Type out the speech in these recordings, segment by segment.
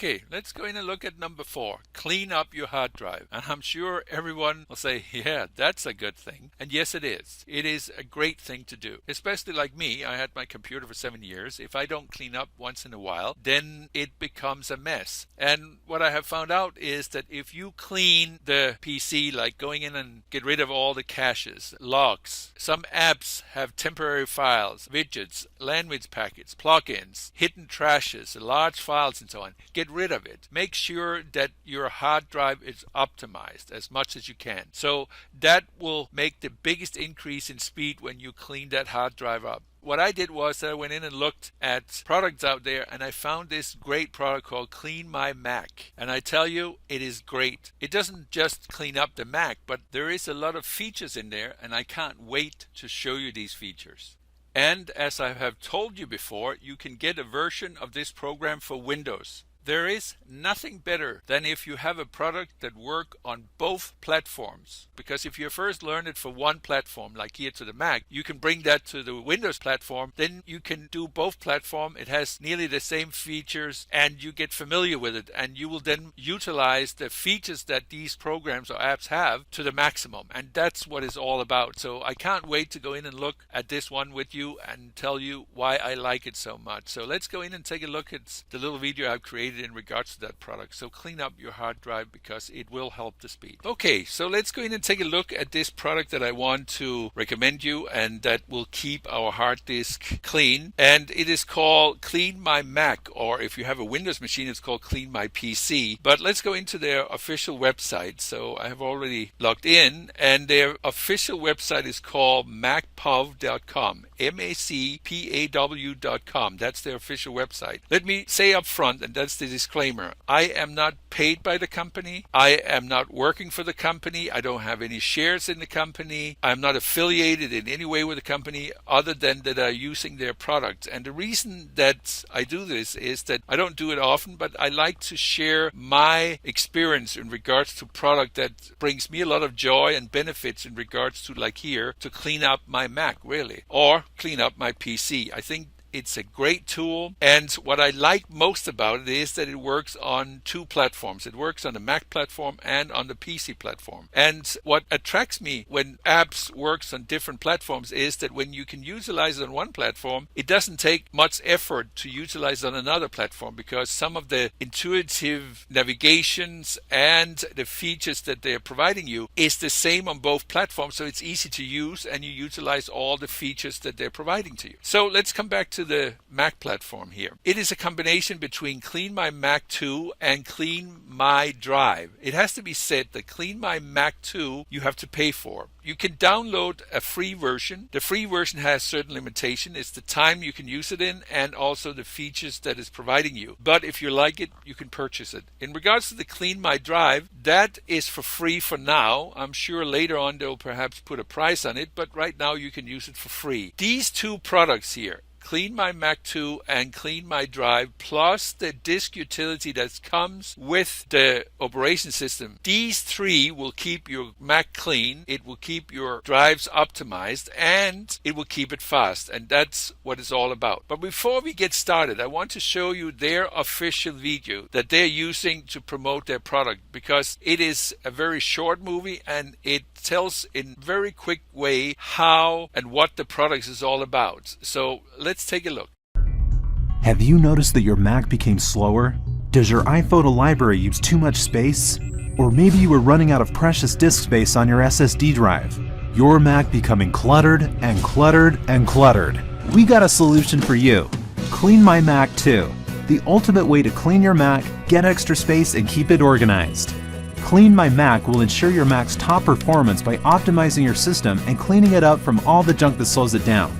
Okay, let's go in and look at number 4. Clean up your hard drive. And I'm sure everyone will say, yeah, that's a good thing. And yes, it is. It is a great thing to do. Especially like me, I had my computer for 7 years. If I don't clean up once in a while, then it becomes a mess. And what I have found out is that if you clean the PC, like going in and get rid of all the caches, locks, some apps have temporary files, widgets, language packets, plugins, hidden trashes, large files, and so on. Get rid of it. Make sure that your hard drive is optimized as much as you can. So that will make the biggest increase in speed when you clean that hard drive up. What I did was I went in and looked at products out there, and I found this great product called CleanMyMac. And I tell you, it is great. It doesn't just clean up the Mac, but there is a lot of features in there, and I can't wait to show you these features. And as I have told you before, you can get a version of this program for Windows. There is nothing better than if you have a product that works on both platforms. Because if you first learn it for one platform, like here to the Mac, you can bring that to the Windows platform. Then you can do both platforms. It has nearly the same features, and you get familiar with it. And you will then utilize the features that these programs or apps have to the maximum. And that's what it's all about. So I can't wait to go in and look at this one with you and tell you why I like it so much. So let's go in and take a look at the little video I've created in regards to that product. So clean up your hard drive because it will help the speed. Okay, so let's go in and take a look at this product that I want to recommend you and that will keep our hard disk clean. And it is called CleanMyMac, or if you have a Windows machine, it's called CleanMyPC. But let's go into their official website. So I have already logged in, and their official website is called macpaw.com. MACPAW.com. That's their official website. Let me say up front, and that's the disclaimer, I am not paid by the company. I am not working for the company. I don't have any shares in the company. I'm not affiliated in any way with the company other than that I'm using their products. And the reason that I do this is that I don't do it often, but I like to share my experience in regards to product that brings me a lot of joy and benefits in regards to, like here, to clean up my Mac, really, or clean up my PC. I think it's a great tool, and what I like most about it is that it works on two platforms. It works on the Mac platform and on the PC platform. And what attracts me when apps works on different platforms is that when you can utilize it on one platform, it doesn't take much effort to utilize it on another platform, because some of the intuitive navigations and the features that they're providing you is the same on both platforms, so it's easy to use and you utilize all the features that they're providing to you. So let's come back to the Mac platform here. It is a combination between CleanMyMac 2 and CleanMyDrive. It has to be said that CleanMyMac 2 you have to pay for. You can download a free version. The free version has certain limitation. It's the time you can use it in and also the features that it's providing you. But if you like it, you can purchase it. In regards to the CleanMyDrive, that is for free for now. I'm sure later on they'll perhaps put a price on it, but right now you can use it for free. These two products here, CleanMyMac 2 and CleanMyDrive, plus the disk utility that comes with the operation system. These three will keep your Mac clean, it will keep your drives optimized, and it will keep it fast. And that's what it's all about. But before we get started, I want to show you their official video that they're using to promote their product, because it is a very short movie and it tells in a very quick way how and what the product is all about. So let's take a look. Have you noticed that your Mac became slower? Does your iPhoto library use too much space? Or maybe you were running out of precious disk space on your SSD drive. Your Mac becoming cluttered and cluttered and cluttered. We got a solution for you. CleanMyMac 2, the ultimate way to clean your Mac, get extra space, and keep it organized. CleanMyMac will ensure your Mac's top performance by optimizing your system and cleaning it up from all the junk that slows it down.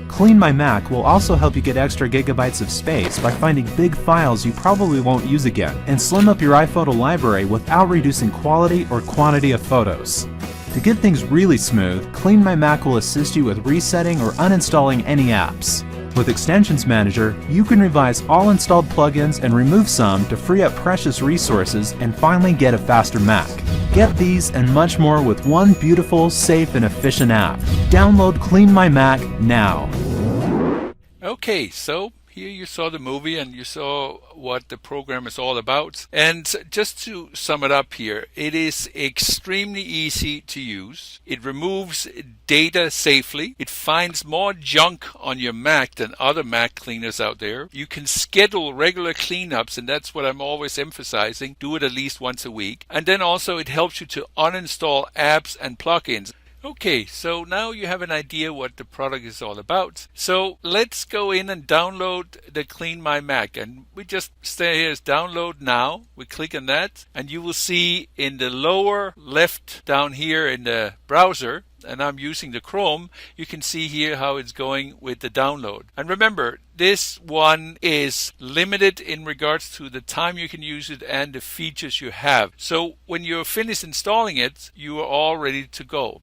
CleanMyMac will also help you get extra gigabytes of space by finding big files you probably won't use again, and slim up your iPhoto library without reducing quality or quantity of photos. To get things really smooth, CleanMyMac will assist you with resetting or uninstalling any apps. With Extensions Manager, you can revise all installed plugins and remove some to free up precious resources and finally get a faster Mac. Get these and much more with one beautiful, safe, and efficient app. Download CleanMyMac now. Okay, so here you saw the movie and you saw what the program is all about. And just to sum it up here, it is extremely easy to use. It removes data safely. It finds more junk on your Mac than other Mac cleaners out there. You can schedule regular cleanups, and that's what I'm always emphasizing. Do it at least once a week. And then also it helps you to uninstall apps and plugins. Okay, so now you have an idea what the product is all about. So let's go in and download the CleanMyMac. And we just stay here as download now. We click on that and you will see in the lower left down here in the browser, and I'm using the Chrome, you can see here how it's going with the download. And remember, this one is limited in regards to the time you can use it and the features you have. So when you're finished installing it, you are all ready to go.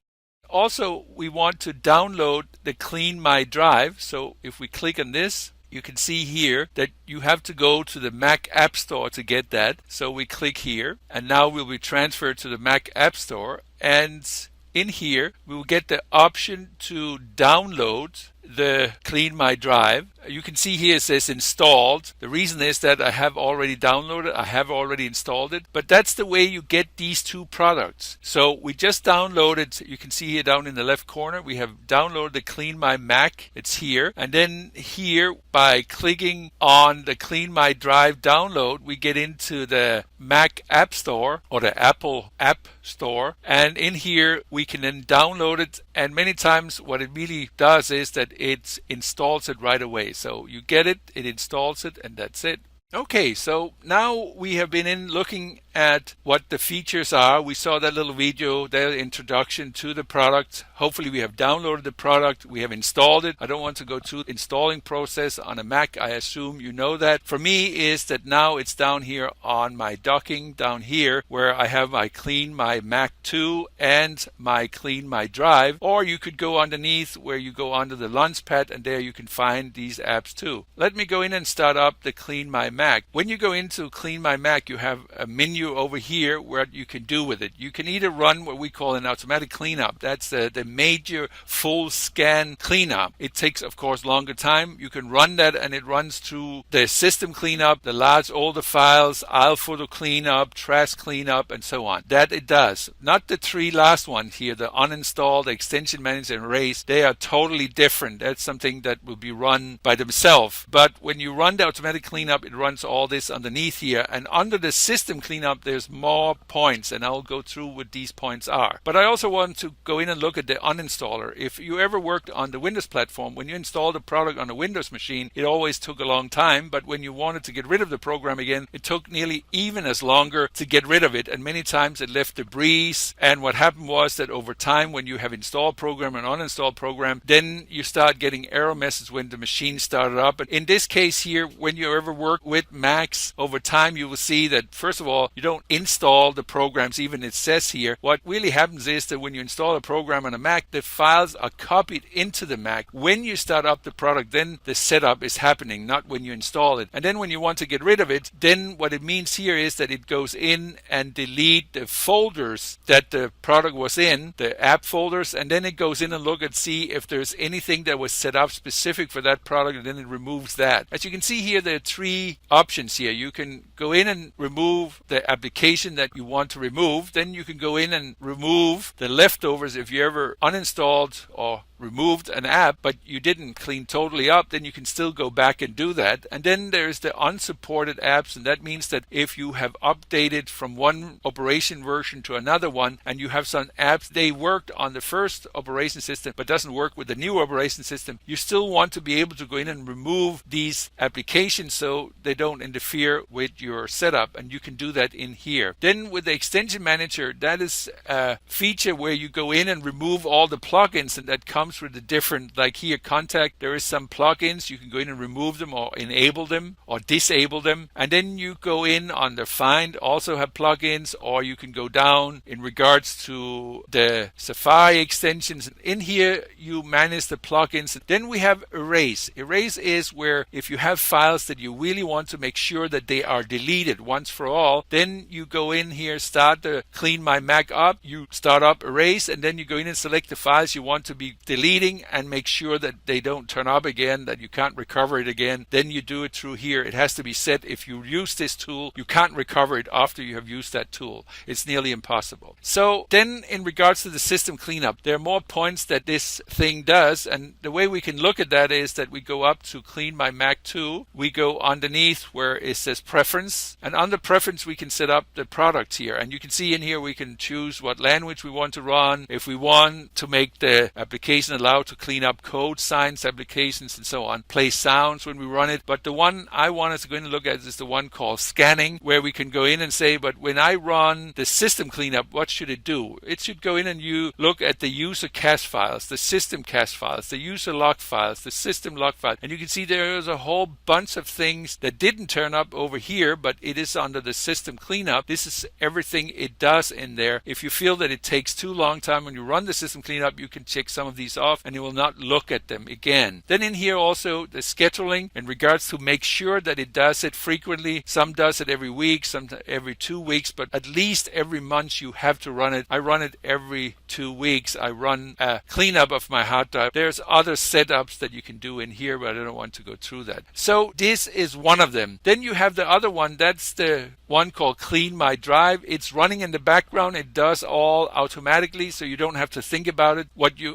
Also, we want to download the CleanMyDrive. So if we click on this, you can see here that you have to go to the Mac App Store to get that. So we click here, and now we'll be transferred to the Mac App Store. And in here, we will get the option to download the CleanMyDrive. You can see here it says installed. The reason is that I have already downloaded, I have already installed it, but that's the way you get these two products. So we just downloaded, you can see here down in the left corner, we have downloaded the CleanMyMac. It's here. And then here, by clicking on the CleanMyDrive download, we get into the Mac App Store or the Apple App Store. And in here, we can then download it. And many times what it really does is that it installs it right away. So you get it, it installs it, and that's it. Okay, so now we have been in looking at what the features are. We saw that little video, the introduction to the product. Hopefully we have downloaded the product, we have installed it. I don't want to go through the installing process on a Mac. I assume you know that. For me is that now it's down here on my docking down here where I have my CleanMyMac 2 and my CleanMyDrive. Or you could go underneath where you go under the Launchpad, and there you can find these apps too. Let me go in and start up the CleanMyMac. When you go into CleanMyMac, you have a menu over here where you can do with it. You can either run what we call an automatic cleanup. That's the major full scan cleanup. It takes, of course, longer time. You can run that and it runs through the system cleanup, the large older files, aisle photo cleanup, trash cleanup, and so on. That it does. Not the three last ones here, the uninstall, the extension manager, and erase. They are totally different. That's something that will be run by themselves. But when you run the automatic cleanup, it runs all this underneath here. And under the system cleanup, there's more points, and I'll go through what these points are. But I also want to go in and look at the uninstaller. If you ever worked on the Windows platform, when you installed a product on a Windows machine, it always took a long time, but when you wanted to get rid of the program again, it took nearly even as longer to get rid of it, and many times it left debris. And what happened was that over time, when you have installed program and uninstalled program, then you start getting error messages when the machine started up. And in this case here, when you ever work with Macs, over time you will see that first of all, you don't install the programs, even it says here. What really happens is that when you install a program on a Mac, the files are copied into the Mac. When you start up the product, then the setup is happening, not when you install it. And then when you want to get rid of it, then what it means here is that it goes in and delete the folders that the product was in, the app folders, and then it goes in and look and see if there's anything that was set up specific for that product, and then it removes that. As you can see here, there are three options here. You can go in and remove the application that you want to remove. Then you can go in and remove the leftovers. If you ever uninstalled or removed an app but you didn't clean totally up, then you can still go back and do that. And then there's the unsupported apps, and that means that if you have updated from one operation version to another one and you have some apps, they worked on the first operation system but doesn't work with the new operation system, you still want to be able to go in and remove these applications so they don't interfere with your setup, and you can do that in here. Then with the extension manager, that is a feature where you go in and remove all the plugins, and that comes with the different, like here, contact, there is some plugins, you can go in and remove them or enable them or disable them. And then you go in on the find, also have plugins, or you can go down in regards to the Safari extensions. In here you manage the plugins. Then we have erase. Erase is where if you have files that you really want to make sure that they are deleted once for all, then you go in here, start the CleanMyMac up, you start up erase, and then you go in and select the files you want to be deleted deleting and make sure that they don't turn up again, that you can't recover it again, then you do it through here. It has to be set. If you use this tool, you can't recover it after you have used that tool. It's nearly impossible. So then in regards to the system cleanup, there are more points that this thing does, and the way we can look at that is that we go up to CleanMyMac 2, we go underneath where it says preference, and under preference we can set up the products here, and you can see in here we can choose what language we want to run, if we want to make the application allow to clean up code signs, applications, and so on, play sounds when we run it. But the one I want us to go in and look at is the one called scanning, where we can go in and say, but when I run the system cleanup, what should it do? It should go in and you look at the user cache files, the system cache files, the user log files, the system log files, and you can see there is a whole bunch of things that didn't turn up over here, but it is under the system cleanup. This is everything it does in there. If you feel that it takes too long time when you run the system cleanup, you can check some of these off and you will not look at them again. Then in here also the scheduling in regards to make sure that it does it frequently. Some does it every week, some every 2 weeks, but at least every month you have to run it. I run it every 2 weeks. I run a cleanup of my hard drive. There's other setups that you can do in here, but I don't want to go through that. So this is one of them. Then you have the other one. That's the one called CleanMyDrive. It's running in the background. It does all automatically, so you don't have to think about it.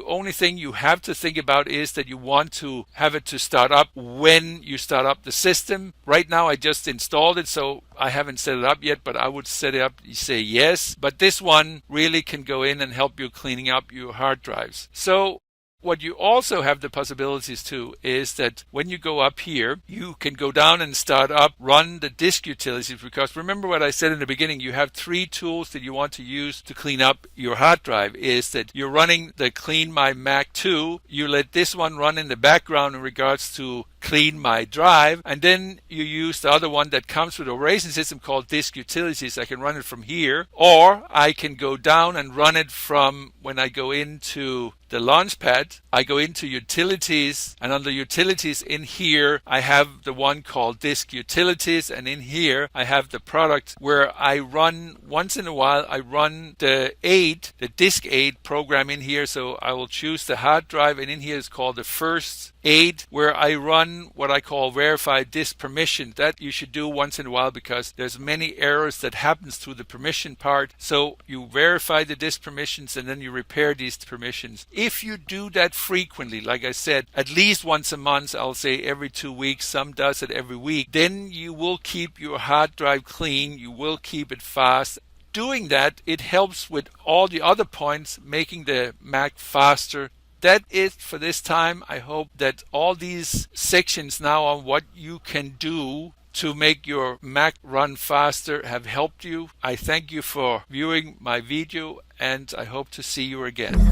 Only thing you have to think about is that you want to have it to start up when you start up the system. Right now I just installed it, so I haven't set it up yet, but I would set it up. You say yes, but this one really can go in and help you cleaning up your hard drives. So what you also have the possibilities to is that when you go up here, you can go down and start up, run the disk utilities, because remember what I said in the beginning, you have 3 tools that you want to use to clean up your hard drive. Is that you're running the CleanMyMac 2, you let this one run in the background in regards to CleanMyDrive, and then you use the other one that comes with operating system called Disk Utilities. I can run it from here, or I can go down and run it from when I go into the Launchpad. I go into Utilities, and under Utilities in here I have the one called Disk Utilities, and in here I have the product where I run once in a while. I run the Disk Aid program in here, so I will choose the hard drive, and in here is called the First Aid, where I run what I call verified disk permission. That you should do once in a while because there's many errors that happens through the permission part. So you verify the disk permissions and then you repair these permissions. If you do that frequently, like I said, at least once a month, I'll say every 2 weeks, some does it every week, then you will keep your hard drive clean, you will keep it fast. Doing that, it helps with all the other points, making the Mac faster. That is for this time. I hope that all these sections now on what you can do to make your Mac run faster have helped you. I thank you for viewing my video, and I hope to see you again.